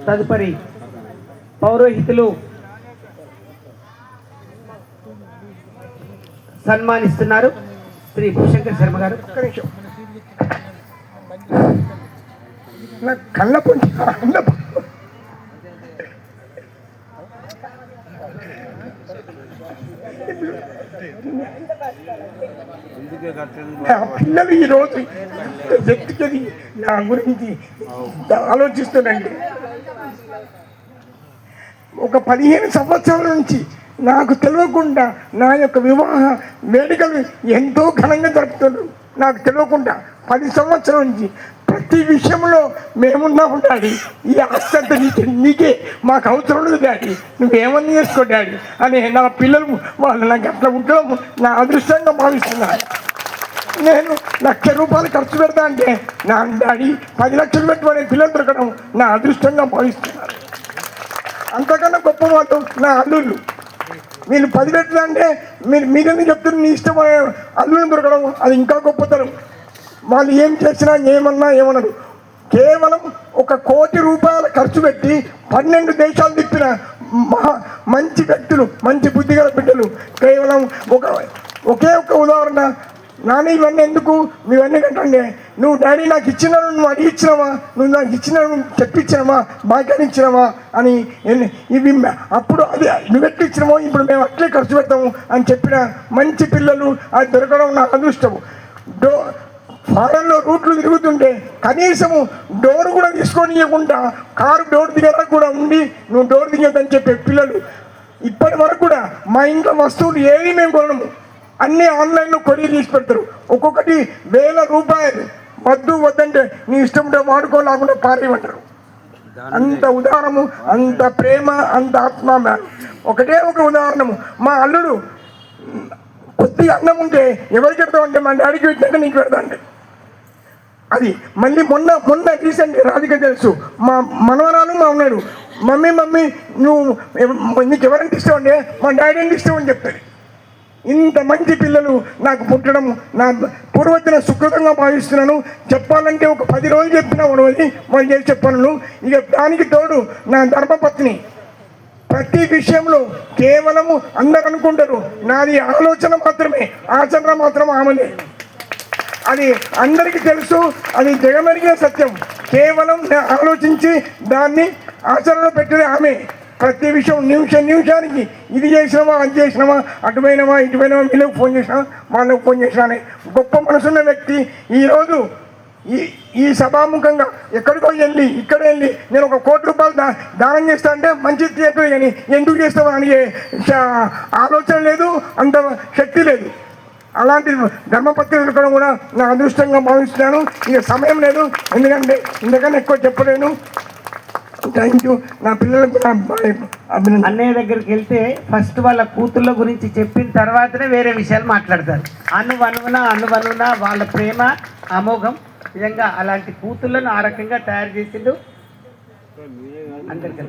తదుపరి పౌరోహితులు సన్మానిస్తున్నారు. శ్రీ భూశంకర్ శర్మ గారు. కళ్ళ పొంచి పిల్లలు ఈరోజు వ్యక్తికి నా గురించి ఆలోచిస్తుందండి. ఒక 15 సంవత్సరాల నుంచి నాకు తెలియకుండా నా యొక్క వివాహ వేడుకలు ఎంతో ఘనంగా జరుపుతున్నారు. నాకు తెలియకుండా 10 సంవత్సరాల నుంచి ప్రతి విషయంలో మేమున్నాము డాడీ, ఈ ఆస్తంత నీకే, మాకు అవసరం లేదు డాడీ, నువ్వేమని చేసుకో డాడీ అని నా పిల్లలు వాళ్ళు నాకు అట్లా ఉండడం నా అదృష్టంగా భావిస్తున్నారు. నేను ₹1,00,000 ఖర్చు పెడతా అంటే నా డాడీ 10 లక్షలు పెట్టుకునే పిల్లలు దొరకడం నా అదృష్టంగా భావిస్తున్నారు. అంతకన్నా గొప్ప మాత్రం నా అల్లుళ్ళు. వీళ్ళు 10 పెట్టినా అంటే మీరెందుకు చెప్తున్నారు, నీ ఇష్టం అల్లుళ్ళు దొరకడం అది ఇంకా గొప్పతనం. వాళ్ళు ఏం చేసినా ఏమన్నా ఏమన్నారు. కేవలం ₹1,00,00,000 ఖర్చు పెట్టి 12 దేశాలు తిప్పిన మంచి వ్యక్తులు, మంచి బుద్ధిగల బిడ్డలు. కేవలం ఒకే ఒక ఉదాహరణ, నాని ఇవన్నీ ఎందుకు, ఇవన్నీ కంటే నువ్వు డాడీ నాకు ఇచ్చినావు, నువ్వు అడిగి ఇచ్చినావా, నువ్వు నాకు ఇచ్చినావు చెప్పించినావా, బాగా ఇచ్చినావా అని ఇవి అప్పుడు అది నువ్వు ఎట్లు ఇచ్చినామో ఇప్పుడు మేము అట్లే ఖర్చు పెడతాము అని చెప్పిన మంచి పిల్లలు అది దొరకడం నా అదృష్టము. ఫారెన్లో రూట్లు తిరుగుతుంటే కనీసము డోర్ కూడా తీసుకొని ఇవ్వకుండా కారు డోర్ దిగేలా కూడా ఉండి నువ్వు డోర్ దిగేదని చెప్పే పిల్లలు. ఇప్పటి వరకు కూడా మా ఇంట్లో వస్తువులు ఏవి మేము కొనము, అన్నీ ఆన్లైన్లో కొరియర్ తీసి పెడతారు. ఒక్కొక్కటి ₹1,000. వద్దంటే నీ ఇష్టం వాడుకోలేకుండా పారేయమంటారు. అంత ఉదాహరణము, అంత ప్రేమ, అంత ఆత్మ. ఒకటే ఒక ఉదాహరణము, మా అల్లుడు కొద్దిగా అన్నం ఉంటే ఎవరికి పెడతామంటే మా డాడీకి పెట్టాక నీకు పెడతా అంటే అది మళ్ళీ మొన్న రీసెంట్ రాధిక తెలుసు, మా మనవరాలు మా ఉన్నాడు, మమ్మీ నువ్వు నీకు ఎవరంటే ఇష్టం అంటే మా డాడీ అంటే ఇష్టం అని చెప్తాడు. ఇంత మంచి పిల్లలు నాకు పుట్టడం నా పూర్వజన సుకృతంగా భావిస్తున్నాను. చెప్పాలంటే ఒక 10 రోజులు చెప్పినా వాళ్ళు చేసి చెప్పను. ఇక దానికి తోడు నా ధర్మపత్ని. ప్రతి విషయంలో కేవలము అందరు అనుకుంటారు నాది ఆలోచన మాత్రమే, ఆచరణ మాత్రం ఆమెనే. అది అందరికీ తెలుసు, అది జగమెరిగిన సత్యం. కేవలం ఆలోచించి దాన్ని ఆచరణలో పెట్టేది ఆమె. ప్రతి విషయం నిమిషానికి ఇది చేసినామా, అది చేసినామా, అటుపోయినామా, ఇటుపోయినామా, వీళ్ళకి ఫోన్ చేసినా, వాళ్ళకి ఫోన్ చేసినా అనే గొప్ప మనసున్న వ్యక్తి. ఈరోజు ఈ సభాముఖంగా ఎక్కడికో ఇక్కడ వెళ్ళి నేను ₹1,00,00,000 దానం చేస్తా అంటే మంచి థియేటర్ కానీ ఎందుకు చేస్తామని అడిగే ఆలోచన లేదు, అంత శక్తి లేదు. అలాంటి ధర్మపత్రి దొరకడం కూడా నా అదృష్టంగా భావిస్తున్నాను. ఇక సమయం లేదు, ఎందుకంటే ఇంతకన్నా ఎక్కువ చెప్పలేను. Thank you. నా పిల్లలకు అన్నయ్య దగ్గరికి వెళ్తే ఫస్ట్ వాళ్ళ కూతుళ్ళ గురించి చెప్పిన తర్వాతనే వేరే విషయాలు మాట్లాడతారు. అనువనున వాళ్ళ ప్రేమ అమోఘం. నిజంగా అలాంటి కూతుళ్ళను ఆ రకంగా తయారు చేసిండు అందరికీ.